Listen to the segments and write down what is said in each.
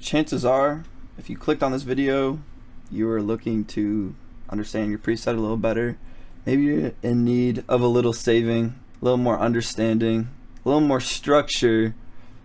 chances are, if you clicked on this video, you are looking to understand your preset a little better. Maybe you're in need of a little saving, a little more understanding, a little more structure,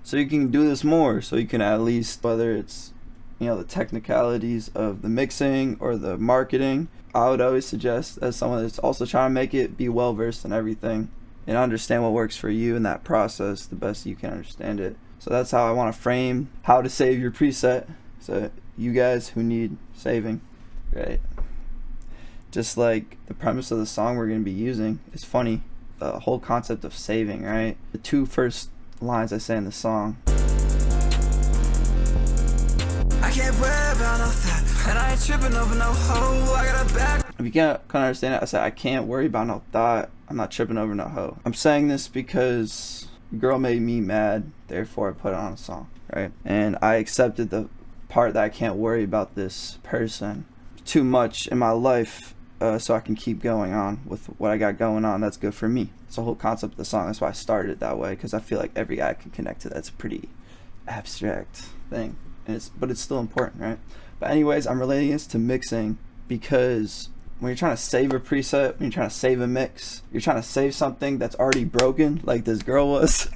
so you can do this more, so you can at least, whether it's, you know, the technicalities of the mixing or the marketing, I would always suggest, as someone that's also trying to make it, be well versed in everything and understand what works for you in that process the best you can understand it. So that's how I want to frame how to save your preset, so you guys who need saving, right? Just like the premise of the song we're going to be using is funny. The whole concept of saving, right? The two first lines I say in the song. I can't worry about no thought, and I ain't tripping over no hoe. I got a bag. If you can't kind of understand it, I said I can't worry about no thought. I'm not tripping over no hoe. I'm saying this because a girl made me mad, therefore I put it on a song, right? And I accepted the part that I can't worry about this person too much in my life, so I can keep going on with what I got going on. That's good for me. It's the whole concept of the song. That's why I started it that way, because I feel like every guy can connect to that. It's a pretty abstract thing, and but it's still important, right? But anyways, I'm relating this to mixing, because when you're trying to save a preset, when you're trying to save a mix, you're trying to save something that's already broken, like this girl was.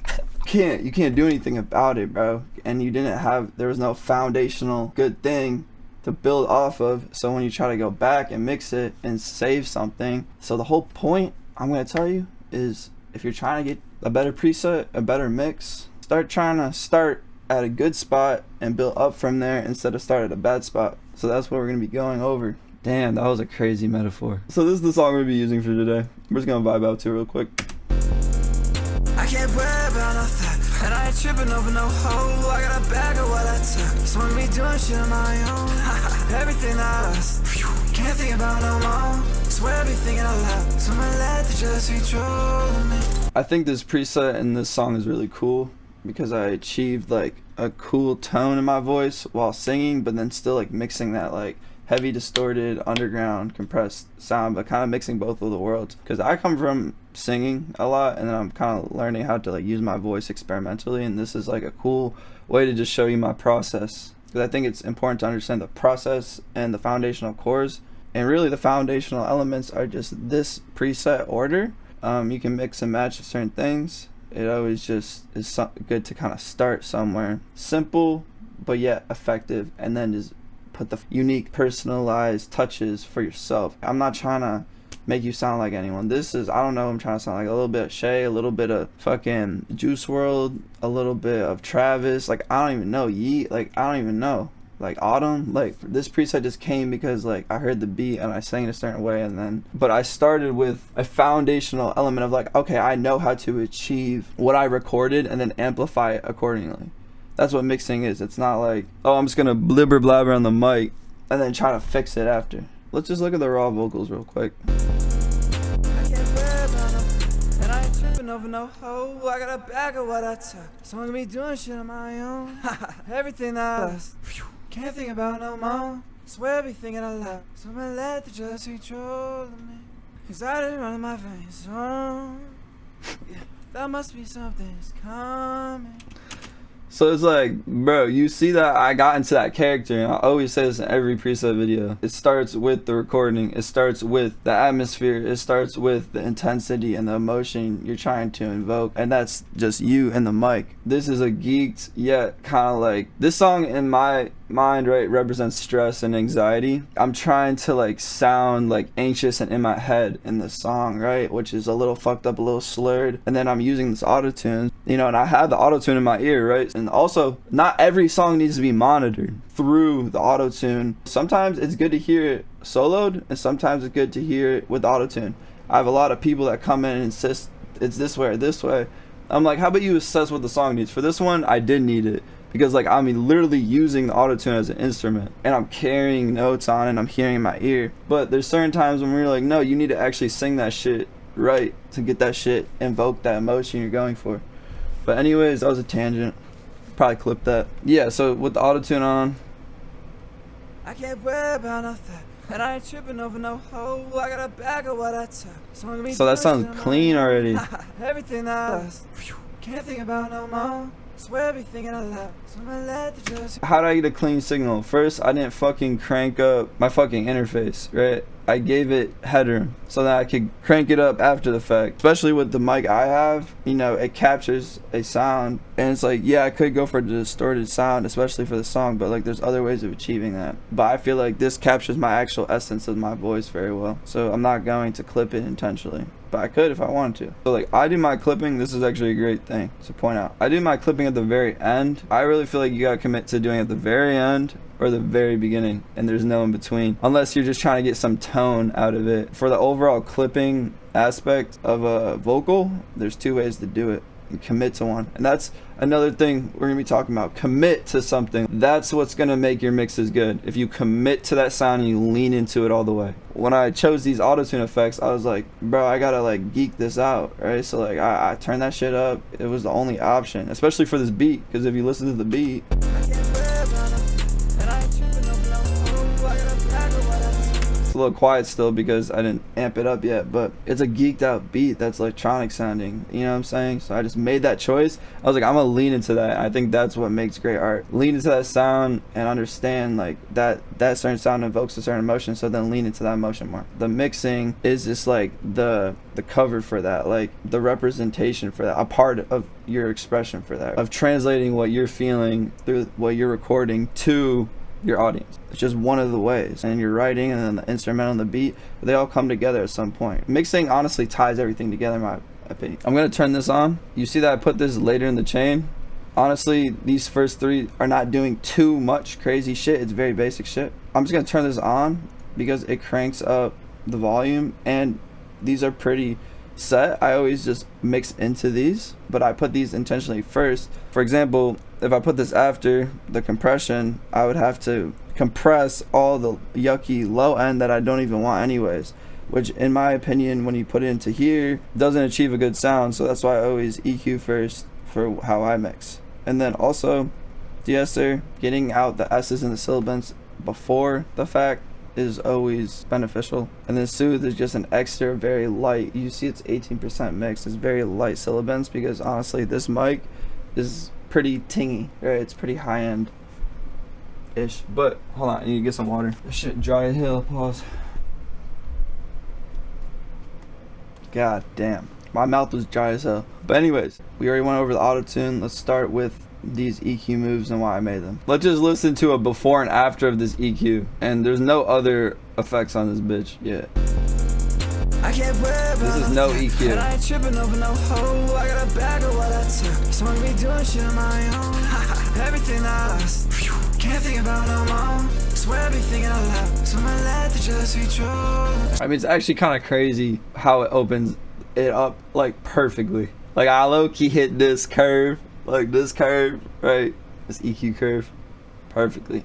You can't do anything about it, bro. And there was no foundational good thing to build off of. So when you try to go back and mix it and save something, so the whole point I'm going to tell you is, if you're trying to get a better preset, a better mix, start at a good spot and build up from there instead of start at a bad spot. So that's what we're going to be going over. Damn, that was a crazy metaphor. So this is the song we're going to be using for today. We're just going to vibe out to it real quick. I can't worry about no thought, and I ain't tripping over no hoe. I got a bag of what I took, so I'm gonna be doing shit on my own. Everything I lost, can't think about no more. Swear I be thinking a lot, so I'm gonna let the just controlling me. I think this preset in this song is really cool, because I achieved like a cool tone in my voice while singing, but then still like mixing that like heavy distorted underground compressed sound, but kind of mixing both of the worlds, because I come from singing a lot, and then I'm kind of learning how to like use my voice experimentally, and this is like a cool way to just show you my process, because I think it's important to understand the process and the foundational chords, and really the foundational elements are just this preset order. You can mix and match certain things. It always just is good to kind of start somewhere simple but yet effective, and then just put the unique personalized touches for yourself. I'm not trying to make you sound like anyone. This is, I don't know, I'm trying to sound like a little bit of Shay, a little bit of fucking Juice WRLD, a little bit of Travis, like I don't even know, Yeet, like I don't even know, like Autumn. Like this preset just came because like I heard the beat and I sang it a certain way, and then, but I started with a foundational element of like, okay, I know how to achieve what I recorded and then amplify it accordingly. That's what mixing is. It's not like, oh, I'm just gonna blibber blabber on the mic and then try to fix it after. Let's just look at the raw vocals real quick. I can't wear about no, and I ain't tripping over no hoe. I got a bag of what I took, so I'm gonna be doing shit on my own. Everything I lost, can't think about no more. Swear I be thinking a lot, so I'm gonna let the just control me. Cause I didn't run my veins wrong. Yeah, that must be something's coming. So it's like, bro, you see that I got into that character, and I always say this in every preset video. It starts with the recording, it starts with the atmosphere, it starts with the intensity and the emotion you're trying to invoke, and that's just you and the mic. This is a geeked yet kind of like, this song in my mind, right, represents stress and anxiety. I'm trying to like sound like anxious and in my head in the song, right, which is a little fucked up, a little slurred, and then I'm using this auto-tune, you know, and I have the auto-tune in my ear, right? And also, not every song needs to be monitored through the auto-tune. Sometimes it's good to hear it soloed, and sometimes it's good to hear it with auto-tune. I have a lot of people that come in and insist it's this way or this way. I'm like, how about you assess what the song needs? For this one, I did need it, because like I'm literally using the auto-tune as an instrument, and I'm carrying notes on it, and I'm hearing in my ear. But there's certain times when we're like, no, you need to actually sing that shit right to get that shit, invoke that emotion you're going for. But anyways, that was a tangent. Probably clip that. Yeah, so with the auto-tune on, I can't worry about nothing, and I ain't tripping over no hoe. I got a bag of what I took, so that sounds clean already. Everything I lost, can't think about no more. Swear everything out loud. So I'ma let the just... How do I get a clean signal? First, I didn't fucking crank up my fucking interface, right? I gave it headroom so that I could crank it up after the fact. Especially with the mic I have, you know, it captures a sound, and it's like, yeah, I could go for a distorted sound, especially for the song, but like there's other ways of achieving that. But I feel like this captures my actual essence of my voice very well, so I'm not going to clip it intentionally, but I could if I wanted to. So like, I do my clipping, this is actually a great thing to point out, I do my clipping at the very end. I really feel like you gotta commit to doing it at the very end or the very beginning, and there's no in between, unless you're just trying to get some tone out of it. For the overall clipping aspect of a vocal, there's two ways to do it. You commit to one, and that's another thing we're gonna be talking about. Commit to something. That's what's gonna make your mixes good. If you commit to that sound and you lean into it all the way. When I chose these auto-tune effects, I was like, bro, I gotta like geek this out, right? So like I turned that shit up. It was the only option, especially for this beat, because if you listen to the beat, it's a little quiet still because I didn't amp it up yet, but it's a geeked out beat that's electronic sounding, you know what I'm saying? So I just made that choice. I was like, I'm gonna lean into that. I think that's what makes great art. Lean into that sound and understand like that certain sound evokes a certain emotion, so then lean into that emotion more. The mixing is just like the cover for that, like the representation for that, a part of your expression for that, of translating what you're feeling through what you're recording to your audience. It's just one of the ways, and your writing and then the instrumental and the beat, they all come together at some point. Mixing honestly ties everything together in my opinion. I'm gonna turn this on. You see that I put this later in the chain. Honestly, these first three are not doing too much crazy shit. It's very basic shit. I'm just gonna turn this on because it cranks up the volume, and these are pretty set. I always just mix into these, but I put these intentionally first. For example, if I put this after the compression, I would have to compress all the yucky low end that I don't even want anyways, which in my opinion, when you put it into here, doesn't achieve a good sound. So that's why I always EQ first for how I mix. And then also de-esser, getting out the S's and the sibilants before the fact is always beneficial. And then soothe is just an extra very light, you see it's 18% mixed, it's very light sibilants, because honestly this mic is pretty tingy, right? It's pretty high end ish. But hold on, I need to get some water. This shit dry as hell. Pause. God damn, my mouth was dry as hell. But anyways, we already went over the auto tune. Let's start with these EQ moves and why I made them. Let's just listen to a before and after of this EQ, and there's no other effects on this bitch yet. This is no EQ. And I ain't tripping over no hoe. I got a bag of what I took, so I'm gonna be doing shit on my own. Everything I lost, can't think about no more. Swear everything out loud, so I'm gonna let the just be true. I mean, it's actually kind of crazy how it opens it up like perfectly. Like I low-key hit this curve, like this curve, right? This EQ curve perfectly.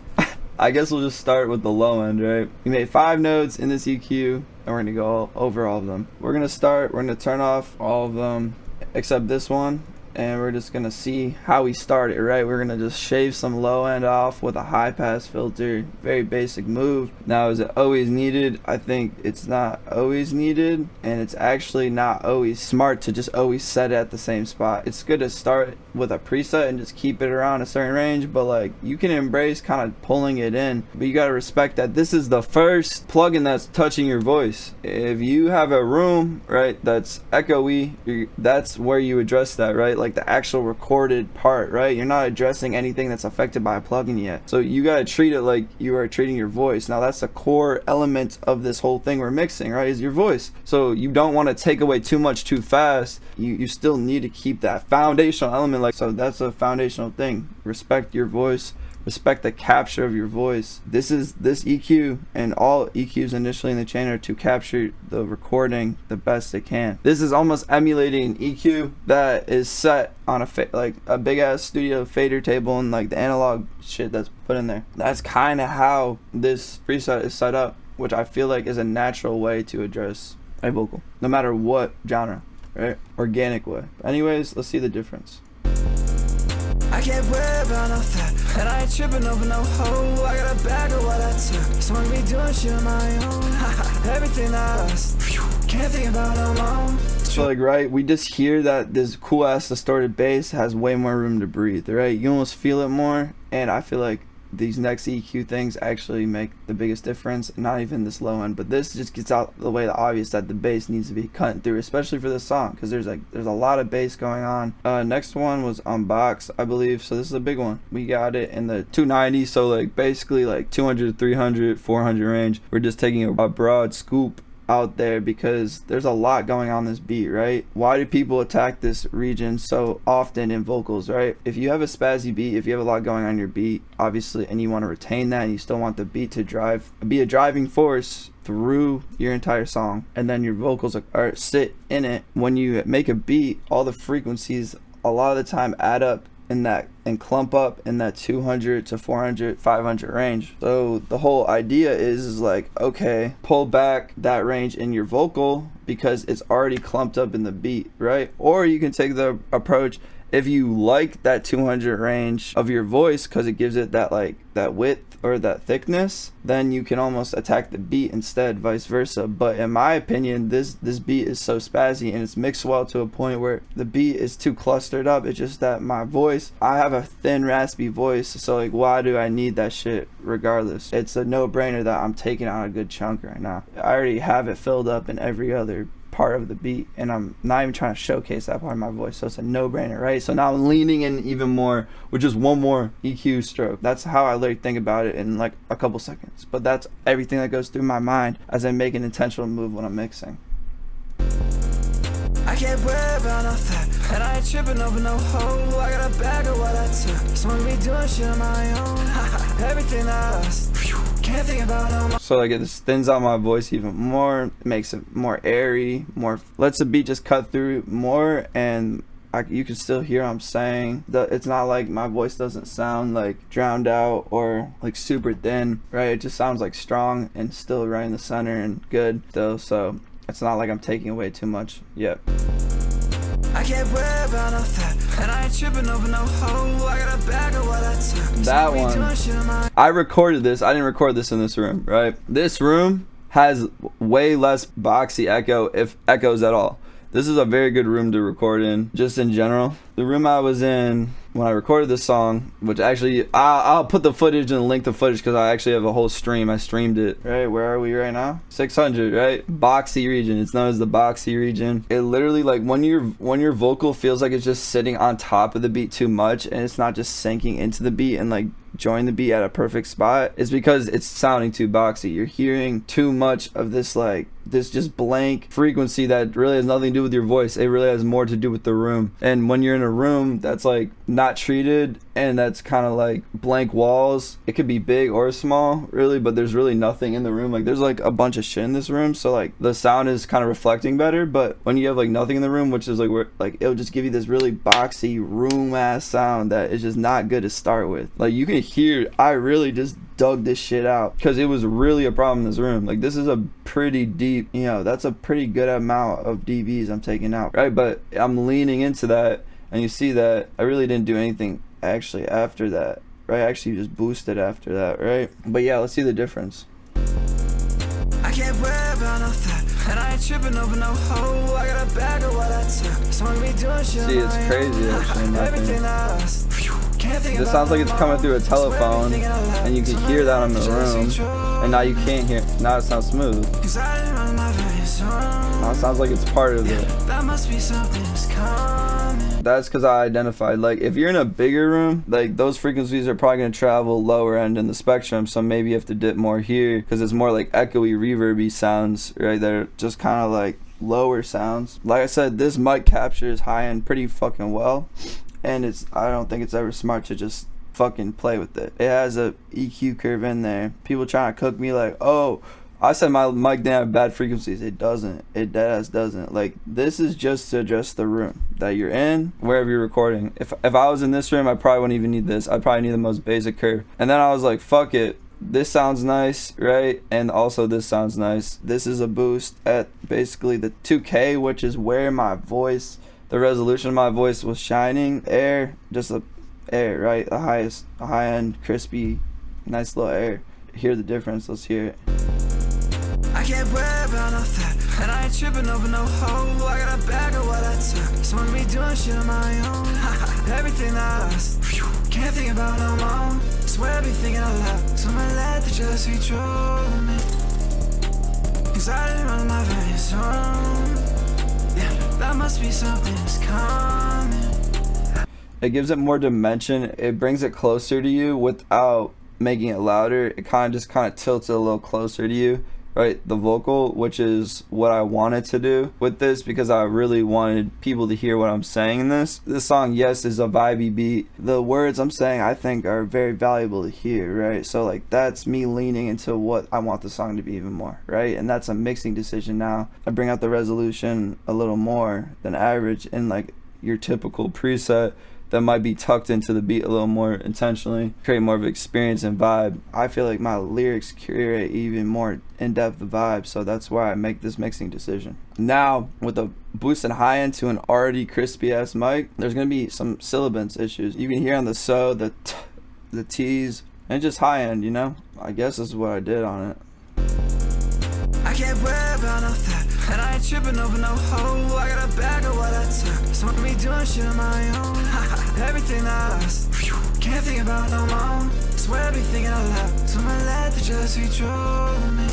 I guess we'll just start with the low end, right? We made 5 notes in this EQ, and we're gonna go over all of them. We're gonna turn off all of them except this one, and we're just gonna see how we start it, right? We're gonna just shave some low end off with a high pass filter. Very basic move. Now, is it always needed? I think it's not always needed, and it's actually not always smart to just always set it at the same spot. It's good to start with a preset and just keep it around a certain range, but like you can embrace kind of pulling it in, but you gotta respect that this is the first plugin that's touching your voice. If you have a room, right, that's echoey, that's where you address that, right? Like the actual recorded part, right? You're not addressing anything that's affected by a plugin yet. So you gotta treat it like you are treating your voice. Now that's the core element of this whole thing we're mixing, right? Is your voice. So you don't want to take away too much too fast. You still need to keep that foundational element, like, so that's a foundational thing. Respect your voice. Respect the capture of your voice. This EQ and all EQs initially in the chain are to capture the recording the best it can. This is almost emulating an EQ that is set on like a big ass studio fader table and like the analog shit that's put in there. That's kind of how this preset is set up, which I feel like is a natural way to address a vocal, no matter what genre, right? Organic way. But anyways, let's see the difference. I can't worry about no that, and I ain't tripping over no hoe. I got a bag of what I took, so I'm gonna be doing shit on my own. Everything I lost, can't think about no more. So like, right, we just hear that this cool ass distorted bass has way more room to breathe, right? You almost feel it more, and I feel like these next EQ things actually make the biggest difference. Not even this low end, but this just gets out the way the obvious that the bass needs to be cutting through, especially for this song, because there's a lot of bass going on. Next one was Unbox, I believe, so this is a big one. We got it in the 290, so like basically like 200, 300, 400 range. We're just taking a broad scoop out there because there's a lot going on this beat, right? Why do people attack this region so often in vocals, right? If you have a spazzy beat, if you have a lot going on your beat, obviously, and you want to retain that, and you still want the beat to be a driving force through your entire song, and then your vocals are sit in it. When you make a beat, all the frequencies a lot of the time add up in that and clump up in that 200 to 400, 500 range. So the whole idea is like, okay, pull back that range in your vocal because it's already clumped up in the beat, right? Or you can take the approach, if you like that 200 range of your voice because it gives it that like that width or that thickness, then you can almost attack the beat instead, vice versa. But in my opinion, this beat is so spazzy and it's mixed well to a point where the beat is too clustered up. It's just that my voice, I have a thin raspy voice, so like why do I need that shit regardless? It's a no-brainer that I'm taking out a good chunk right now. I already have it filled up in every other part of the beat, and I'm not even trying to showcase that part of my voice, so it's a no-brainer, right? So now I'm leaning in even more with just one more EQ stroke. That's how I literally think about it in like a couple seconds, but that's everything that goes through my mind as I make an intentional move when I'm mixing. I can't worry about nothing, and I ain't tripping over no hoe. I got a bag of what I took, so I'm gonna be doing shit on my own. Everything that I lost, can't think about no more. So like it just thins out my voice even more, makes it more airy, more lets the beat just cut through more, and you can still hear what I'm saying. It's not like my voice doesn't sound like drowned out or like super thin, right? It just sounds like strong and still right in the center and good still, so it's not like I'm taking away too much yet. I can't worry about nothing, and I ain't tripping over no hoe. I got a bag of what I took. That one, I recorded this. I didn't record this in this room, right? This room has way less boxy echo, if echoes at all. This is a very good room to record in, just in general. The room I was in when I recorded this song, which actually, I'll put the footage and link the footage because I actually have a whole stream. I streamed it. Right, where are we right now? 600, right? Boxy region. It's known as the boxy region. It literally, like, when your vocal feels like it's just sitting on top of the beat too much and it's not just sinking into the beat and like join the beat at a perfect spot, it's because it's sounding too boxy. You're hearing too much of this like this just blank frequency that really has nothing to do with your voice. It really has more to do with the room. And when you're in a room that's like not treated and that's kind of like blank walls, it could be big or small really, but there's really nothing in the room. Like there's like a bunch of shit in this room, so like the sound is kind of reflecting better. But when you have like nothing in the room, which is like where like it'll just give you this really boxy room ass sound that is just not good to start with. Like you can hear I really just dug this shit out because it was really a problem in this room. Like this is a pretty deep, you know, that's a pretty good amount of dBs I'm taking out, right? But I'm leaning into that, and you see that I really didn't do anything actually after that, right? I actually just boosted after that, right? But yeah, let's see the difference. I can't worry about nothing, and I ain't tripping over no hoe. I got a bag of what I took, so I'm gonna be doing shit. See, it's crazy actually. Everything that I lost, this sounds like it's coming through a telephone, and you can hear that in the room, and now you can't hear. Now it sounds smooth. Now it sounds like it's part of it. That must be something that's coming. That's because I identified, like, if you're in a bigger room, like, those frequencies are probably going to travel lower end in the spectrum, so maybe you have to dip more here, because it's more like echoey, reverby sounds, right, that are just kind of like lower sounds. Like I said, this mic captures high end pretty fucking well, and I don't think it's ever smart to just fucking play with it. It has a EQ curve in there. People trying to cook me like, oh, I said my mic didn't have bad frequencies. It doesn't. It deadass doesn't. Like, this is just to adjust the room that you're in, wherever you're recording. If I was in this room, I probably wouldn't even need this. I'd probably need the most basic curve. And then I was like, fuck it. This sounds nice, right? And also this sounds nice. This is a boost at basically the 2K, which is where my voice, the resolution of my voice was shining. Air, just a air, right? The highest, a high-end, crispy, nice little air. Hear the difference. Let's hear it. I can't worry about nothing, and I ain't tripping over no hoe. I got a bag of what I took, so I'm gonna be doing shit on my own. Everything that I lost, can't think about no more. Swear I be thinking out loud, so I'ma let the jealousy control me. Cause I didn't run my veins wrong. Yeah, that must be something that's coming. It gives it more dimension. It brings it closer to you without making it louder. It kind of tilts it a little closer to you, right? The vocal, which is what I wanted to do with this, because I really wanted people to hear what I'm saying in this. This song, yes, is a vibey beat. The words I'm saying, I think, are very valuable to hear, right? So like, that's me leaning into what I want the song to be even more, right? And that's a mixing decision now. I bring out the resolution a little more than average in like your typical preset that might be tucked into the beat a little more intentionally, create more of an experience and vibe. I feel like my lyrics create even more in-depth vibe, so that's why I make this mixing decision. Now, with the boost and high end to an already crispy ass mic, there's gonna be some syllabance issues. You can hear on the so, the t, the t's, and just high end, you know? I guess this is what I did on it. I can't worry about no that, and I ain't tripping over no hoe. I got a bag of what I took, so I'm gonna be doing shit on my own. Everything that I lost, can't think about no more. Swear I be thinking out loud, so I'ma let the jealousy control me.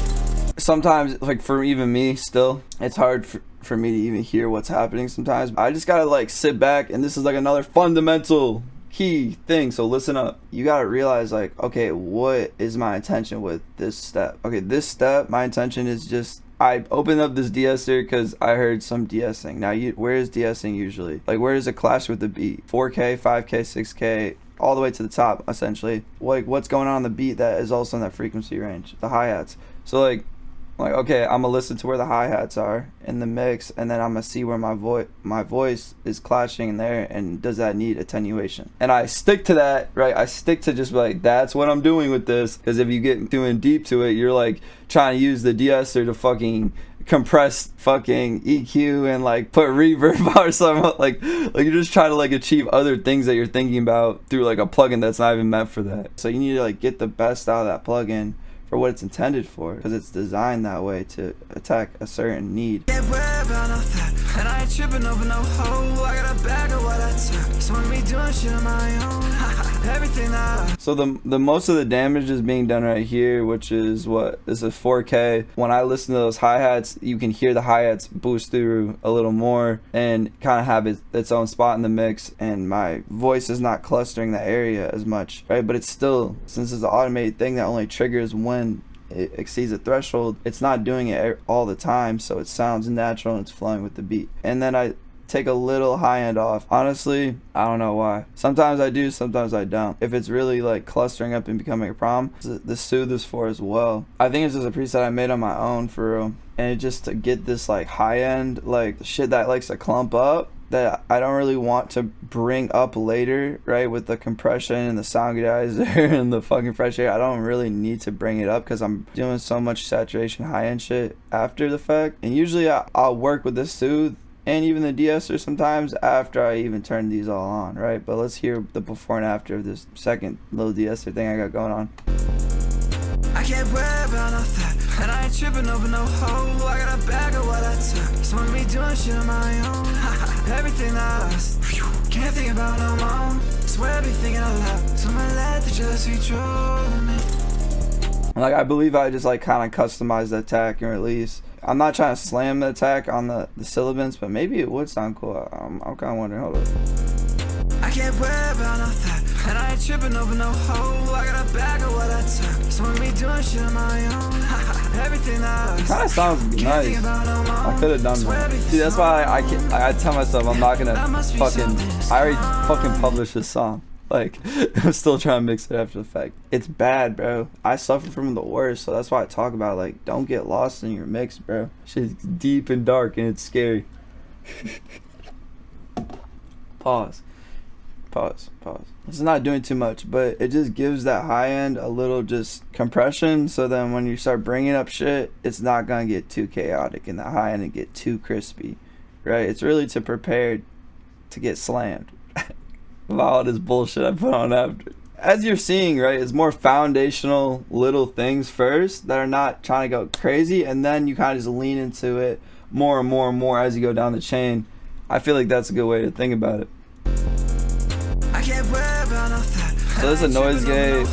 Sometimes, like for even me still, it's hard for me to even hear what's happening sometimes. I just gotta like sit back, and this is like another fundamental key thing, so listen up. You gotta realize like, okay, what is my intention with this step? Okay, this step, my intention is just, I opened up this de-esser because I heard some de-essing. Now, where is de-essing usually? Like, where does it clash with the beat? 4K, 5K, 6K, all the way to the top, essentially. Like, what's going on in the beat that is also in that frequency range? The hi-hats. So, like okay, I'm gonna listen to where the hi-hats are in the mix, and then I'm gonna see where my voice is clashing in there, and does that need attenuation? And I stick to that, right? I stick to just like, that's what I'm doing with this, because if you get too in deep to it, you're like trying to use the de-esser to fucking compress fucking EQ and like put reverb or something, like you're just trying to like achieve other things that you're thinking about through like a plugin that's not even meant for that. So you need to like get the best out of that plugin for what it's intended for, because it's designed that way to attack a certain need. Can't worry about no that, and I ain't tripping over no hoe. I got a bag of what I took, so I'm gonna be doing shit on my own. Everything that I... So the most of the damage is being done right here, which is what is a 4K. When I listen to those hi-hats, you can hear the hi-hats boost through a little more and kind of have its own spot in the mix, and my voice is not clustering that area as much, right? But it's still, since it's an automated thing that only triggers when it exceeds a threshold, it's not doing it all the time, so it sounds natural and it's flowing with the beat. And then I take a little high end off. Honestly, I don't know why. Sometimes I do, sometimes I don't. If it's really like clustering up and becoming a problem, the soothe is for as well. I think it's just a preset I made on my own for real, and it just to get this like high end, like shit that likes to clump up, that I don't really want to bring up later, right? With the compression and the Soundgoodizer and the fucking fresh air, I don't really need to bring it up because I'm doing so much saturation high-end shit after the fact. And usually I'll work with the soothe and even the de-esser sometimes after I even turn these all on, right? But let's hear the before and after of this second little de-esser thing I got going on. I can't worry about no that, and I ain't tripping over no hoe. I got a bag of what I took, so I'm gonna be doing shit on my own. Everything that I lost, can't think about no more. Swear I be thinking out loud, so I'ma let the jealousy control me. Like, I believe I just like kind of customized the attack and release. I'm not trying to slam the attack on the syllabants, but maybe it would sound cool. I'm kind of wondering. Hold up. I can't worry about no that, and I ain't tripping over no hoe. I got a bag of what I took, so I'm gonna be doing shit on my own. Everything that I lost, Kind of sounds nice. I could have done that. See, that's why I tell myself I'm not gonna fucking. I already fucking published this song. Like, I'm still trying to mix it after the fact. It's bad, bro. I suffer from the worst, so that's why I talk about, like, don't get lost in your mix, bro. Shit's deep and dark, and it's scary. Pause. It's not doing too much, but it just gives that high end a little just compression, so then when you start bringing up shit, it's not gonna get too chaotic in the high end and get too crispy, right? It's really to prepare to get slammed. All this bullshit I put on after. As you're seeing, right, it's more foundational little things first that are not trying to go crazy, and then you kind of just lean into it more and more and more as you go down the chain. I feel like that's a good way to think about it. I can't worry about no thought. So there's a noise gate.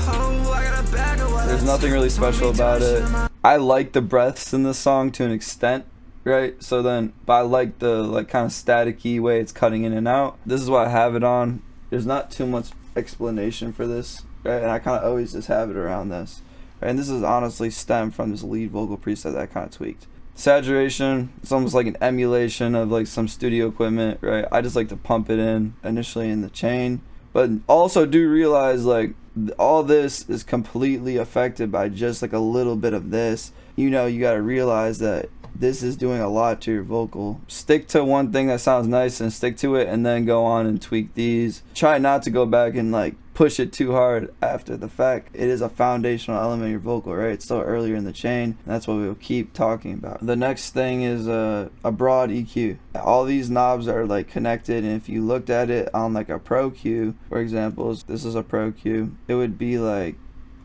There's nothing really special about it. I like the breaths in this song to an extent, right? So then, but I like the like kind of staticky way it's cutting in and out. This is why I have it on. There's not too much explanation for this, right? And I kind of always just have it around this, right? And this is honestly stemmed from this lead vocal preset that I kind of tweaked. Saturation, it's almost like an emulation of like some studio equipment, right? I just like to pump it in initially in the chain, but also do realize like all this is completely affected by just like a little bit of this. You know, you got to realize that this is doing a lot to your vocal. Stick to one thing that sounds nice and stick to it, and then go on and tweak these. Try not to go back and like push it too hard after the fact. It is a foundational element of your vocal, right? It's still earlier in the chain, and that's what we'll keep talking about. The next thing is a broad EQ. All these knobs are like connected, and if you looked at it on like a Pro Q, for example, this is a Pro Q, it would be like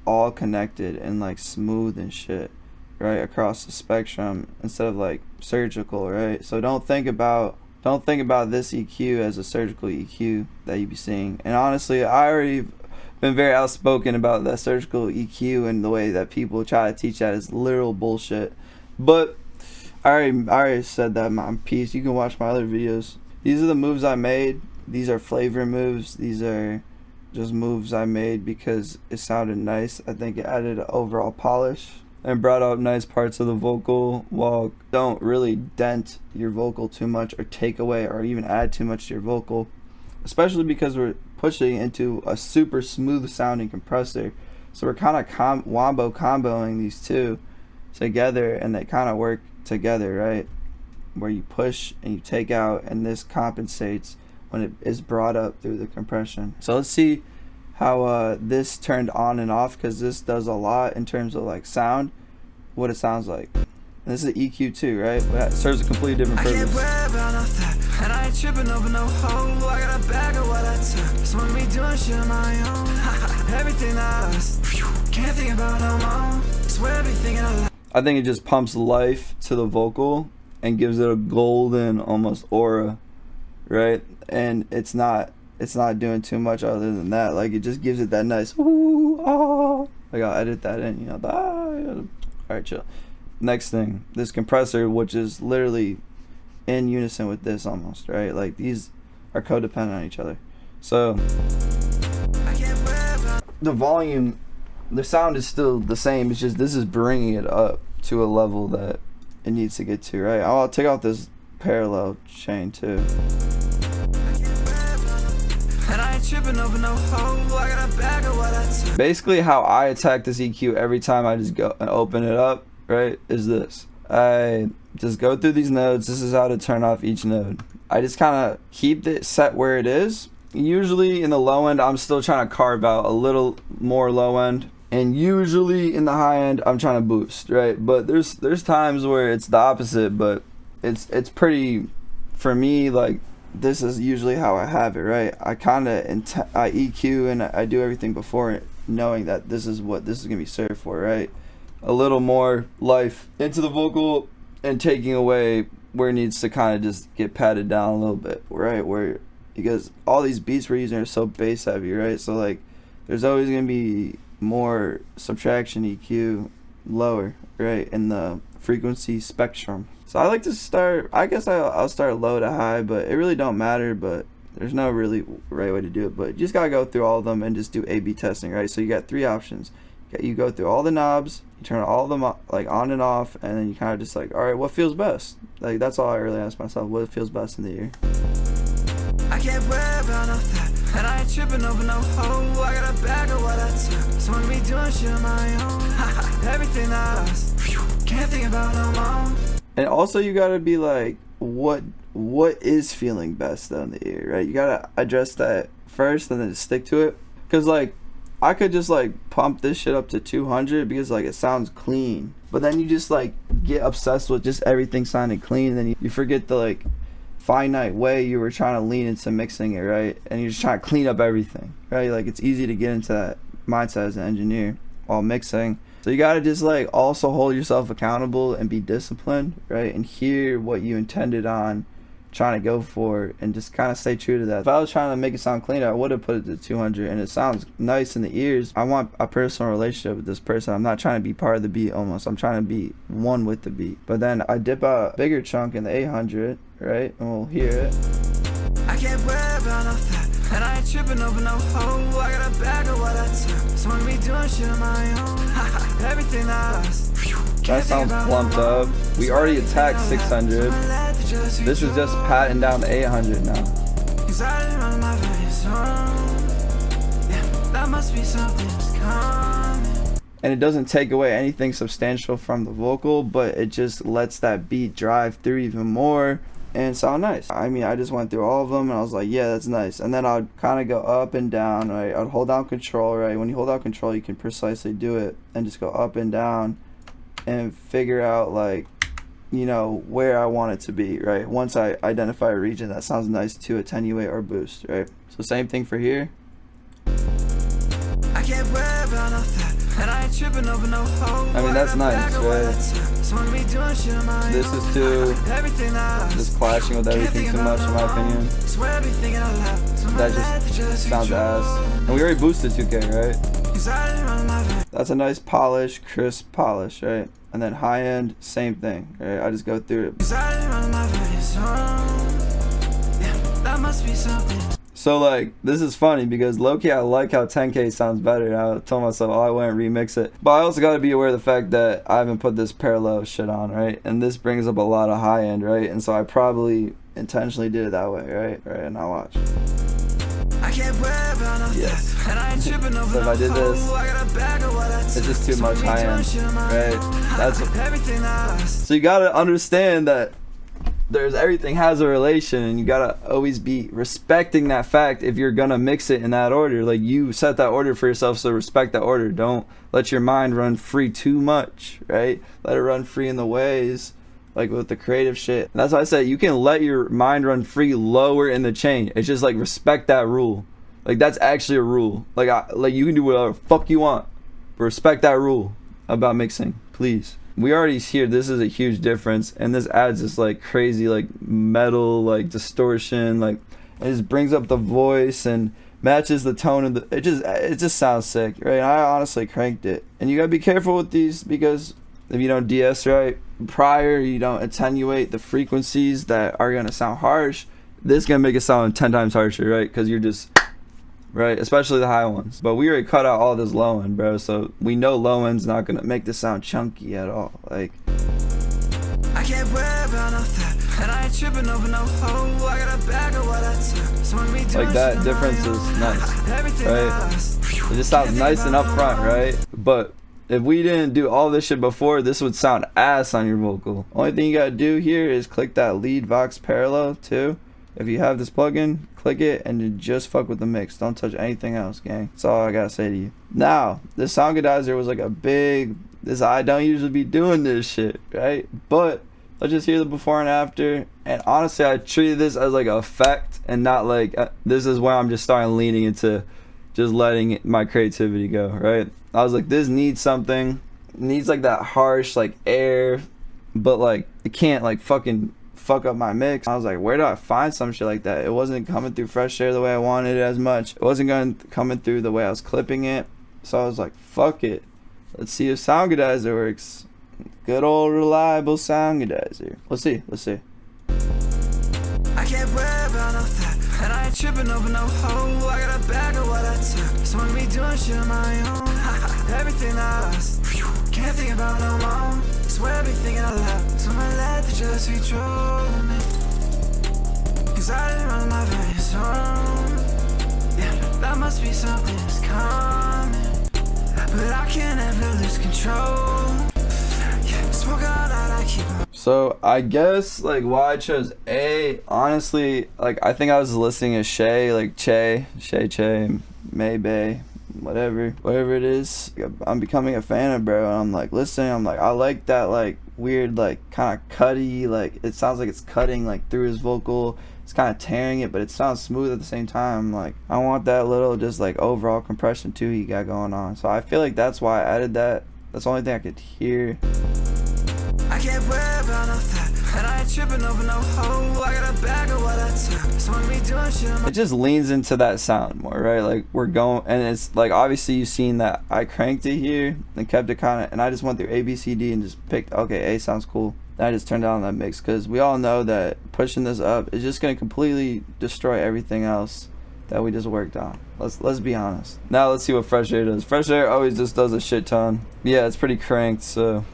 all connected and like smooth and shit, right, across the spectrum instead of like surgical, right? So don't think about this EQ as a surgical EQ that you be seeing. And honestly, I already been very outspoken about that surgical EQ, and the way that people try to teach that is literal bullshit. But I already said that in my piece. You can watch my other videos. These are the moves I made. These are flavor moves. These are just moves I made because it sounded nice. I think it added an overall polish and brought out nice parts of the vocal while don't really dent your vocal too much or take away or even add too much to your vocal, especially because we're pushing into a super smooth sounding compressor. So we're kind of comboing these two together, and they kind of work together, right? Where you push and you take out, and this compensates when it is brought up through the compression. So let's see how this turned on and off, because this does a lot in terms of like sound, what it sounds like. And this is EQ too, right? But that serves a completely different purpose. I can't worry about no thought, and I ain't tripping over no hoe. I got a bag of what I took, so I'm me doing shit on my own. Everything that I lost, can't think about no more. Swear I be thinking a lot. I think it just pumps life to the vocal and gives it a golden almost aura, right? And it's not doing too much other than that. Like, it just gives it that nice ooh, ah. Like, I'll edit that in, you know, alright, chill. Next thing, this compressor, which is literally in unison with this almost, right? Like, these are codependent on each other. So the volume, the sound is still the same. It's just this is bringing it up to a level that it needs to get to, right? I'll take out this parallel chain too. Basically how I attack this EQ every time I just go and open it up, right, is this. I just go through these nodes. This is how to turn off each node. I just kind of keep it set where it is. Usually in the low end, I'm still trying to carve out a little more low end. And usually in the high end, I'm trying to boost, right? But there's times where it's the opposite, but it's pretty, for me, like, this is usually how I have it, right? I kind of I EQ and I do everything before it, knowing that this is what this is gonna be served for, right? A little more life into the vocal and taking away where it needs to kind of just get patted down a little bit, right? Where, because all these beats we're using are so bass heavy, right? So like, there's always gonna be more subtraction EQ lower, right, in the frequency spectrum. So I like to start, I guess I'll start low to high, but it really don't matter. But there's no really right way to do it, but you just gotta go through all of them and just do A/B testing, right? So you got three options. You go through all the knobs, you turn all of them like on and off, and then you kind of just like, all right, what feels best? Like, that's all I really ask myself, what feels best in the ear. I can't worry about no thought, and I ain't tripping over no hoe. I got a bag of what I took, so I'm me doing shit on my own. Everything that I lost, can't think about no more. And also you gotta be like, what is feeling best though in the ear, right? You gotta address that first and then stick to it. Cause like, I could just like pump this shit up to 200 because like it sounds clean, but then you just like get obsessed with just everything sounding clean, and then you forget the like finite way you were trying to lean into mixing it, right? And you're just trying to clean up everything, right? Like, it's easy to get into that mindset as an engineer while mixing, So you gotta just like also hold yourself accountable and be disciplined, right? And hear what you intended on trying to go for, and just kind of stay true to that. If I was trying to make it sound cleaner, I would have put it to 200, and it sounds nice in the ears. I want a personal relationship with this person. I'm not trying to be part of the beat almost. I'm trying to be one with the beat. But then I dip a bigger chunk in the 800, right? And we'll hear it. I can't worry about no that, and I ain't tripping over no hoe. I got a bag of what I took, so I'm be doing shit on my own. Everything that I lost. That sounds plumped up. We already attacked 600. This is just patting down the 800 now. And it doesn't take away anything substantial from the vocal, but it just lets that beat drive through even more and sound nice. I mean, I just went through all of them and I was like, yeah, that's nice. And then I'd kind of go up and down, right? I'd hold down control, right? When you hold down control, you can precisely do it and just go up and down and figure out, like, you know, where I want it to be, right? Once I identify a region that sounds nice to attenuate or boost, right? So same thing for here. I can't worry about no that, and I ain't tripping over no hoe. I mean, that's nice, right? This is too just clashing with everything too much, in my opinion. That just sounds ass. And we already boosted 2K, right? That's a nice polish, crisp polish, right? And then high end, same thing, right? I just go through it. So like, this is funny because low-key I like how 10K sounds better. I told myself, oh, I wouldn't remix it. But I also got to be aware of the fact that I haven't put this parallel shit on, right? And this brings up a lot of high end, right? And so I probably intentionally did it that way, right? Right, and now watch. Yes. So if I did this, it's just too much high end, right? That's so you gotta understand that everything has a relation, and you gotta always be respecting that fact if you're gonna mix it in that order. Like, you set that order for yourself, so respect that order. Don't let your mind run free too much, right? Let it run free in the ways, like with the creative shit. And that's why I said you can let your mind run free lower in the chain. It's just like, respect that rule. Like, that's actually a rule. Like you can do whatever the fuck you want, but respect that rule about mixing, please. We already hear this is a huge difference, and this adds this like crazy like metal like distortion, like it just brings up the voice and matches the tone of the, it just sounds sick, right? And I honestly cranked it. And you gotta be careful with these, because if you don't DS right prior, you don't attenuate the frequencies that are gonna sound harsh, this is gonna make it sound 10 times harsher, right? Because you're just, right, especially the high ones. But we already cut out all this low end, bro, so we know low end's not gonna make this sound chunky at all. Like, I can't worry about no that, and I ain't tripping over no hoe. I got a bag of what I took, so when we do like that difference is nice, right? It just sounds nice and upfront, right? But if we didn't do all this shit before, this would sound ass on your vocal. Only thing you gotta do here is click that lead Vox parallel too. If you have this plugin, click it and just fuck with the mix. Don't touch anything else, gang. That's all I gotta say to you. Now, this Soundgoodizer was like a big, I don't usually be doing this shit, right? But let's just hear the before and after. And honestly, I treated this as like an effect and not like, this is where I'm just starting leaning into just letting my creativity go, right? I was like, this needs something. It needs like that harsh like air, but like it can't like fucking fuck up my mix. I was like, where do I find some shit like that? It wasn't coming through Fresh Air the way I wanted it as much. It wasn't coming through the way I was clipping it. So I was like, fuck it. Let's see if Soundgoodizer works. Good old reliable Soundgoodizer. Let's see. I can't worry about no that, and I ain't tripping over no hoe. I got a bag of what I took, so when we doing shit on my own. Everything I lost, can't think about no more. Swear I be thinking a lot, so my let the just be trolling me. Cause I didn't run my veins on. Yeah, that must be something that's coming, but I can't ever lose control. Yeah, smoke all that I keep on. So I guess like why I chose A, honestly, like I think I was listening to Shay, like Che, Maybay, whatever it is. I'm becoming a fan of bro, and I'm like listening, I'm like, I like that like weird like kind of cutty, like it sounds like it's cutting like through his vocal. It's kind of tearing it, but it sounds smooth at the same time. Like I want that little just like overall compression too he got going on. So I feel like that's why I added that. That's the only thing I could hear. I can't worry about no that, and I ain't tripping over no hoe. I got a bag of what I took, so when we doing shit, It just leans into that sound more, right? Like we're going, and it's like obviously you've seen that I cranked it here and kept it kind of, and I just went through A, B, C, D and just picked, okay, A sounds cool. Then I just turned down that mix because we all know that pushing this up is just gonna completely destroy everything else that we just worked on. Let's be honest. Now let's see what Fresh Air does. Fresh Air always just does a shit ton. Yeah, it's pretty cranked, so.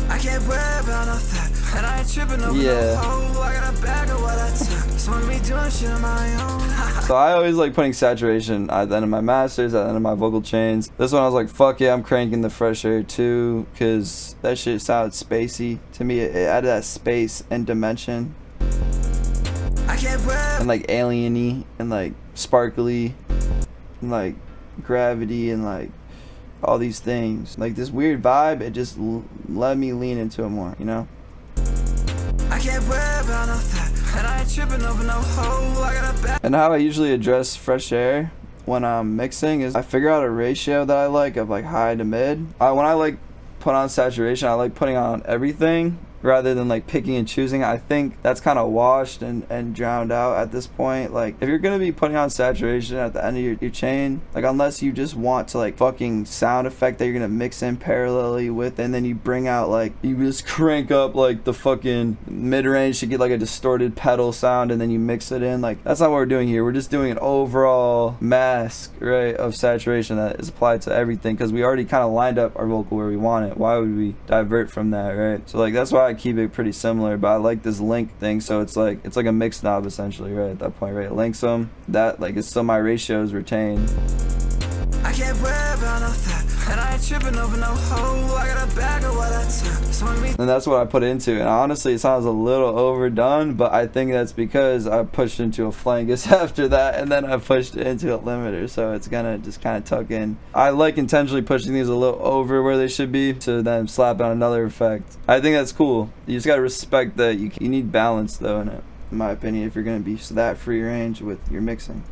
I can't worry about no that, and I ain't tripping over Yeah. no hoe. I got a bag of what I took, so when we doing shit on my own. So I always like putting saturation at the end of my masters, at the end of my vocal chains. This one I was like, fuck yeah, I'm cranking the Fresh Air too, because that shit sounded spacey. To me, it added that space and dimension. I can't worry. And like alien-y and like sparkly and like gravity and like all these things. Like this weird vibe, it just let me lean into it more, you know? I can't worry about no that, and I ain't tripping over no hoe. I got a bag. And how I usually address Fresh Air when I'm mixing is I figure out a ratio that I like of like high to mid. When I like put on saturation, I like putting on everything rather than like picking and choosing. I think that's kind of washed and drowned out at this point. Like if you're gonna be putting on saturation at the end of your chain, like unless you just want to like fucking sound effect that you're gonna mix in parallelly with, and then you bring out like, you just crank up like the fucking mid-range to get like a distorted pedal sound and then you mix it in. Like that's not what we're doing here. We're just doing an overall mask, right, of saturation that is applied to everything, because we already kind of lined up our vocal where we want it. Why would we divert from that, right? So like that's why I keep it pretty similar, but I like this link thing, so it's like a mix knob essentially, right? At that point, right? It links them, that like it's still my ratios retained. I can't worry about no that, and I ain't tripping over no hoe. I got a bag of what I took, so when we. And that's what I put into it. And honestly, it sounds a little overdone, but I think that's because I pushed into a flangus after that, and then I pushed it into a limiter, so it's gonna just kind of tuck in. I like intentionally pushing these a little over where they should be to then slap on another effect. I think that's cool. You just gotta respect that you need balance though in it, in my opinion, if you're gonna be that free range with your mixing.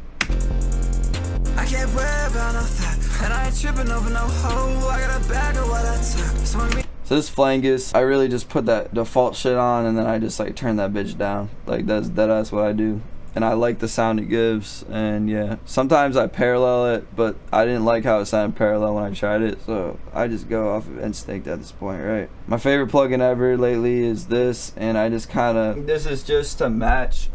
I can't worry about no that, and I ain't tripping over no hoe. I got a bag of what I took, so when we. So this flangus, I really just put that default shit on and then I just like turn that bitch down. Like that's what I do. And I like the sound it gives, and yeah. Sometimes I parallel it, but I didn't like how it sounded parallel when I tried it, so I just go off of instinct at this point, right? My favorite plugin ever lately is this, and I just this is just to match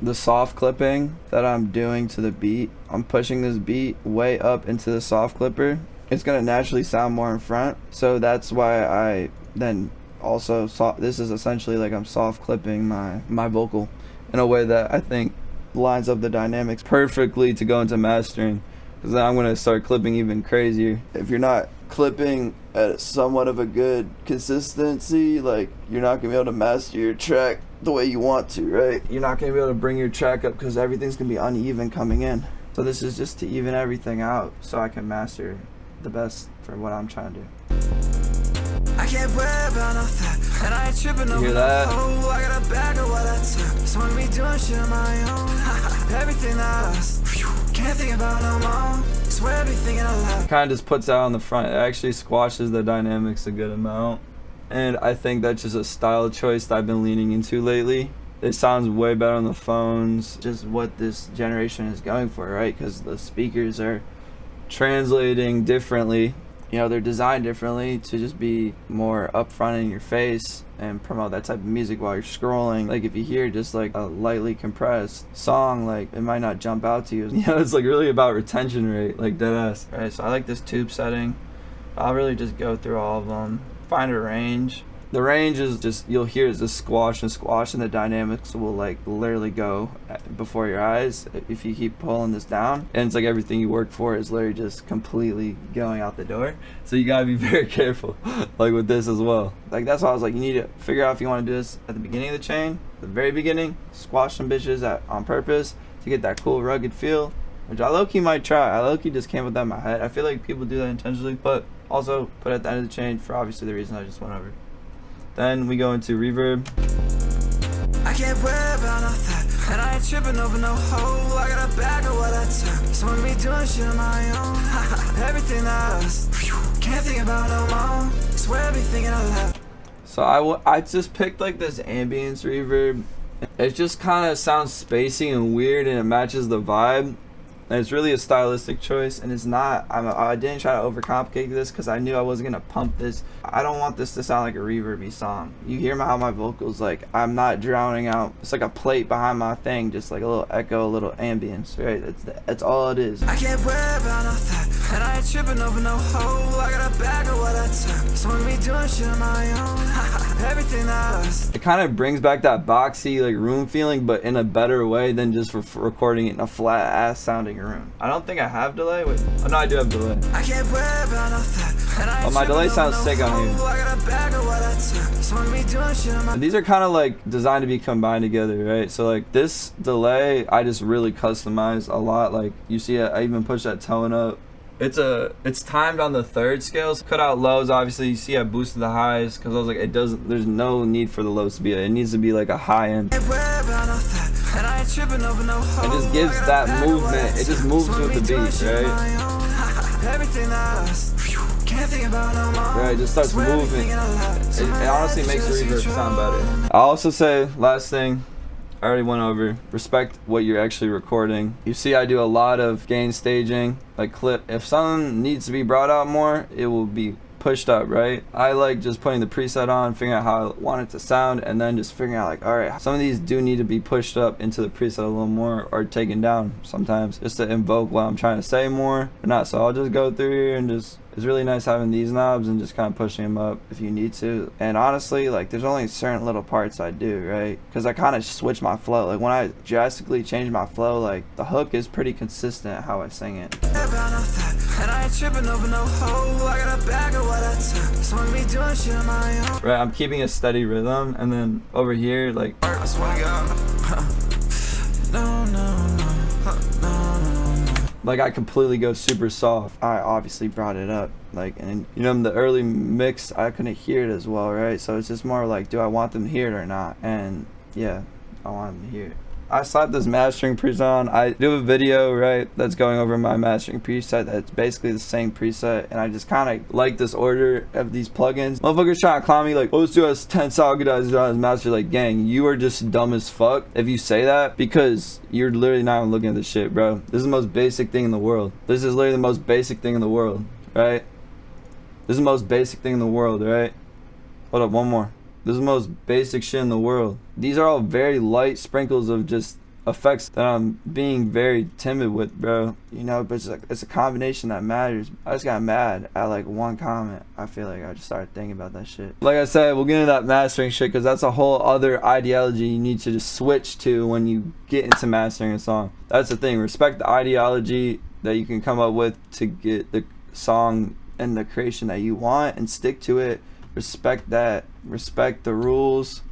the soft clipping that I'm doing to the beat. I'm pushing this beat way up into the soft clipper. It's gonna naturally sound more in front, so that's why I then also this is essentially like I'm soft clipping my vocal in a way that I think lines up the dynamics perfectly to go into mastering, because then I'm gonna start clipping even crazier. If you're not clipping at somewhat of a good consistency, like you're not gonna be able to master your track the way you want to, right? You're not gonna be able to bring your track up because everything's gonna be uneven coming in. So this is just to even everything out so I can master the best for what I'm trying to do. I can't worry about no that, and I ain't tripping over hear no that? hoe. I got a bag of what I took, so when we doing shit on my own. Everything that I lost, can't think about no more. Swear I be thinking a lot. Kind of just puts out on the front. It actually squashes the dynamics a good amount, and I think that's just a style choice that I've been leaning into lately. It sounds way better on the phones. Just what this generation is going for, right? Because the speakers are translating differently. You know, they're designed differently to just be more upfront in your face and promote that type of music while you're scrolling. Like if you hear just like a lightly compressed song, like it might not jump out to you. You know, it's like really about retention rate, like deadass. Alright, so I like this tube setting. I'll really just go through all of them, find a range. The range is just, you'll hear it's just squash, and the dynamics will like literally go before your eyes if you keep pulling this down. And it's like everything you work for is literally just completely going out the door. So you gotta be very careful, like with this as well. Like that's why I was like, you need to figure out if you want to do this at the beginning of the chain, the very beginning, squash some bitches on purpose to get that cool rugged feel, which I low-key might try. I low-key just came with that in my head. I feel like people do that intentionally, but also put it at the end of the chain for obviously the reason I just went over. Then we go into reverb. I can't worry about no that, and I ain't tripping over no hoe. I got a bag of what I took, so when we doing shit on my own. Everything that I lost, can't think about no more. Swear I be thinking out loud. So I just picked like this ambience reverb. It just kind of sounds spacey and weird, and it matches the vibe. And it's really a stylistic choice, and it's not. I didn't try to overcomplicate this because I knew I wasn't gonna pump this. I don't want this to sound like a reverby song. You hear how my vocals, like, I'm not drowning out. It's like a plate behind my thing, just like a little echo, a little ambience, right? That's all it is. I can't worry about no thought, and I ain't tripping over no hoe. I got a bag of what I took, so I'm be doing shit on my own. Everything that I lost. It kind of brings back that boxy, like, room feeling, but in a better way than just recording it in a flat ass sounding room. I don't think I have delay. Wait, oh no, I do have delay. I can't worry about no thought, and I ain't Oh, my delay tripping over sounds no sick on hoe. here. I got a bag of what I took, so I'm be doing shit on my And these are kind of like designed to be combined together, right? So like this delay, I just really customized a lot. Like you see, I even push that tone up. It's timed on the third scales. Cut out lows, obviously. You see I boosted the highs because I was like, there's no need for the lows to be. It needs to be like a high end. It just gives that movement. It just moves with the beat, right? Everything that I lost, can't think about no more. Right, it just starts moving. It honestly makes the reverb sound better. I'll also say, last thing, I already went over, respect what you're actually recording. You see I do a lot of gain staging, like clip. If something needs to be brought out more, it will be pushed up, right? I like just putting the preset on, figuring out how I want it to sound, and then just figuring out like, all right, some of these do need to be pushed up into the preset a little more, or taken down sometimes, just to invoke what I'm trying to say more or not. So I'll just go through here and just, it's really nice having these knobs and just kind of pushing them up if you need to. And honestly, like, there's only certain little parts I do, right? Because I kind of switch my flow. Like when I drastically change my flow, like the hook is pretty consistent how I sing it. And I ain't tripping over no hoe. I got a bag of what I took, so I'm be doing shit on my own. Right, I'm keeping a steady rhythm, and then over here, like, I swear to God. No. like I completely go super soft. I obviously brought it up, like, and you know, in the early mix I couldn't hear it as well, right? So it's just more like, do I want them to hear it or not? And yeah, I want them to hear it. I slapped this mastering preset on. I do a video, right, that's going over my mastering preset that's basically the same preset, and I just kind of like this order of these plugins. Motherfuckers trying to clown me like, oh, let's do a 10 Salgadized master. Like, gang, you are just dumb as fuck if you say that, because you're literally not even looking at this shit, bro. This is the most basic thing in the world. This is literally the most basic thing in the world, right? This is the most basic thing in the world, right? Hold up, one more. This is the most basic shit in the world. These are all very light sprinkles of just effects that I'm being very timid with, bro. You know, but it's a combination that matters. I just got mad at like one comment. I feel like I just started thinking about that shit. Like I said, we'll get into that mastering shit because that's a whole other ideology you need to just switch to when you get into mastering a song. That's the thing. Respect the ideology that you can come up with to get the song and the creation that you want, and stick to it. Respect that. Respect the rules.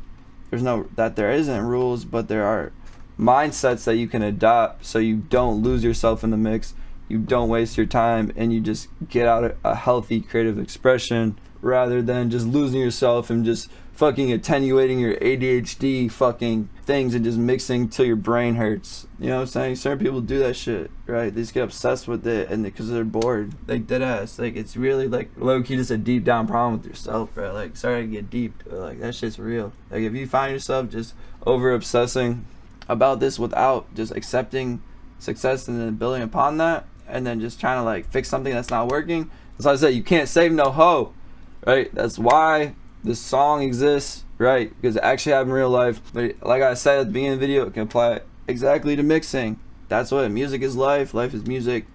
There's no that there isn't rules, but there are mindsets that you can adopt so you don't lose yourself in the mix, you don't waste your time, and you just get out a healthy creative expression rather than just losing yourself and just fucking attenuating your ADHD fucking things and just mixing till your brain hurts. You know what I'm saying? Certain people do that shit, right? They just get obsessed with it, and because they're bored. Like, dead ass. Like, it's really like low-key just a deep down problem with yourself, bro. Like, sorry to get deep, but like, that shit's real. Like, if you find yourself just over obsessing about this without just accepting success and then building upon that, and then just trying to like fix something that's not working, as I said, you can't save no hoe, right? That's why this song exists, right? Because it actually happened in real life. But like I said at the beginning of the video, it can apply exactly to mixing. That's what music is. Life is music.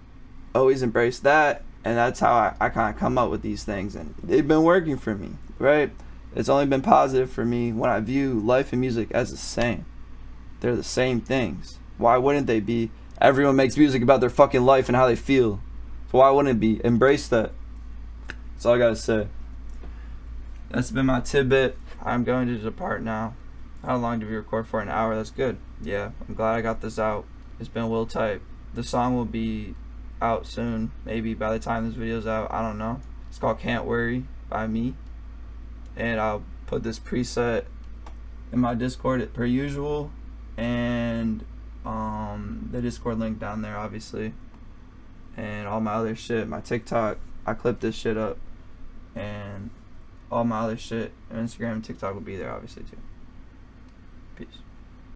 Always embrace that, and that's how I kind of come up with these things, and they've been working for me, right? It's only been positive for me when I view life and music as the same. They're the same things. Why wouldn't they be? Everyone makes music about their fucking life and how they feel. So why wouldn't it be? Embrace that. That's all I gotta say. That's been my tidbit. I'm going to depart now. How long did we record for? An hour? That's good. Yeah, I'm glad I got this out. It's been well tight. The song will be out soon. Maybe by the time this video's out. I don't know. It's called Can't Worry by me. And I'll put this preset in my Discord per usual. And the Discord link down there, obviously. and all my other shit. My TikTok, I clipped this shit up, and all my other shit, Instagram and TikTok will be there obviously too. Peace.